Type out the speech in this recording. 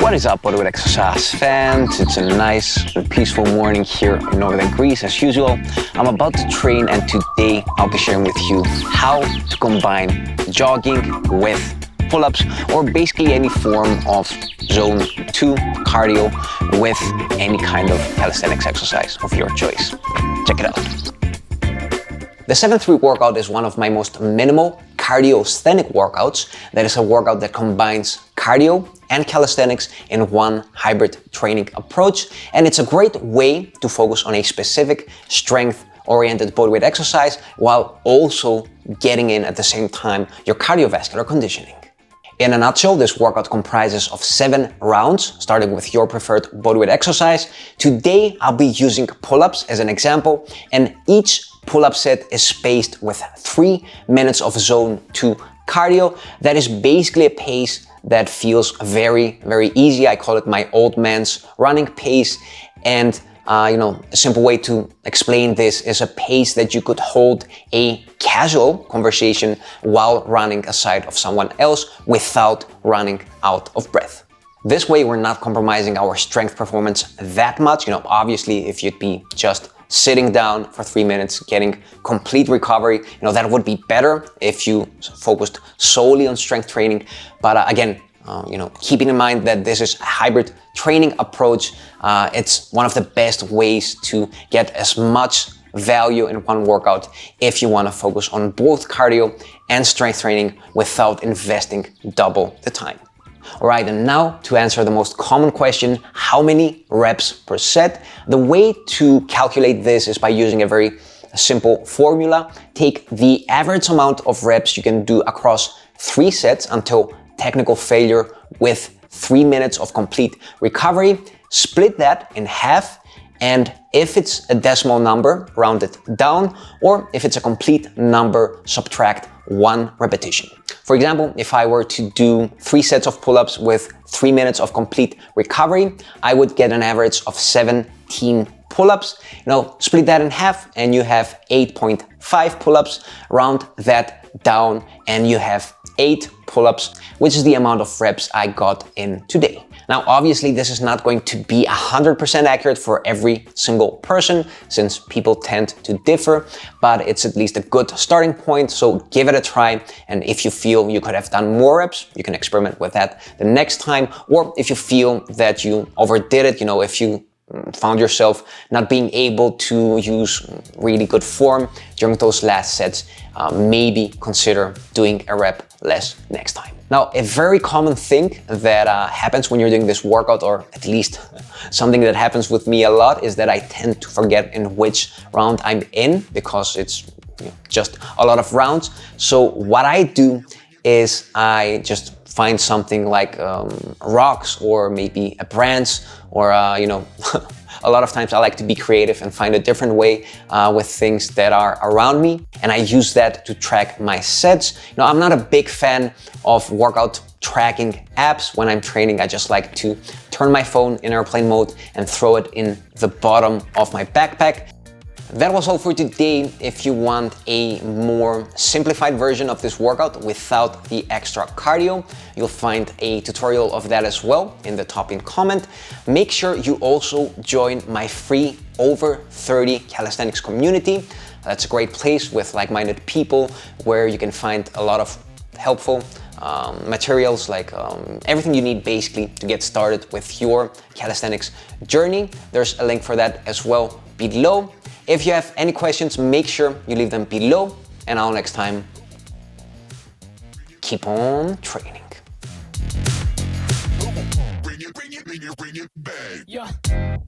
What is up, Bodyweight Exercise fans? It's a nice and peaceful morning here in northern Greece as usual. I'm about to train and today I'll be sharing with you how to combine jogging with pull-ups or basically any form of zone 2 cardio with any kind of calisthenics exercise of your choice. Check it out. The 7-3 workout is one of my most minimal cardiosthenic workouts. That is a workout that combines cardio and calisthenics in one hybrid training approach. And it's a great way to focus on a specific strength-oriented bodyweight exercise while also getting in at the same time your cardiovascular conditioning. In a nutshell, this workout comprises of 7 rounds, starting with your preferred bodyweight exercise. Today, I'll be using pull-ups as an example, and each pull-up set is spaced with 3 minutes of zone 2 cardio. That is basically a pace that feels very, very easy. I call it my old man's running pace. And a simple way to explain this is a pace that you could hold a casual conversation while running aside of someone else without running out of breath. This way, we're not compromising our strength performance that much. Obviously, if you'd be just sitting down for 3 minutes, getting complete recovery, that would be better if you focused solely on strength training. But again, keeping in mind that this is a hybrid training approach, it's one of the best ways to get as much value in one workout if you want to focus on both cardio and strength training without investing double the time. All right, and now to answer the most common question, how many reps per set? The way to calculate this is by using a very simple formula. Take the average amount of reps you can do across 3 sets until technical failure with 3 minutes of complete recovery. Split that in half, and if it's a decimal number, round it down, or if it's a complete number, subtract 1 repetition. For example, if I were to do 3 sets of pull-ups with 3 minutes of complete recovery, I would get an average of 17 pull-ups. Split that in half and you have 8.5 pull-ups. Round that down and you have 8 pull-ups, which is the amount of reps I got in today. Now, obviously, this is not going to be 100% accurate for every single person since people tend to differ, but it's at least a good starting point. So give it a try. And if you feel you could have done more reps, you can experiment with that the next time. Or if you feel that you overdid it, if you found yourself not being able to use really good form during those last sets, maybe consider doing a rep less next time. Now, a very common thing that happens when you're doing this workout, or at least something that happens with me a lot, is that I tend to forget in which round I'm in because it's just a lot of rounds. So what I do is I just find something like rocks or maybe a branch or, a lot of times I like to be creative and find a different way with things that are around me. And I use that to track my sets. I'm not a big fan of workout tracking apps when I'm training. I just like to turn my phone in airplane mode and throw it in the bottom of my backpack. That was all for today. If you want a more simplified version of this workout without the extra cardio, you'll find a tutorial of that as well in the top comment. Make sure you also join my free over 30 calisthenics community. That's a great place with like-minded people where you can find a lot of helpful materials, like everything you need basically to get started with your calisthenics journey. There's a link for that as well below. If you have any questions, make sure you leave them below. And until next time, keep on training. Bring it back. Yeah.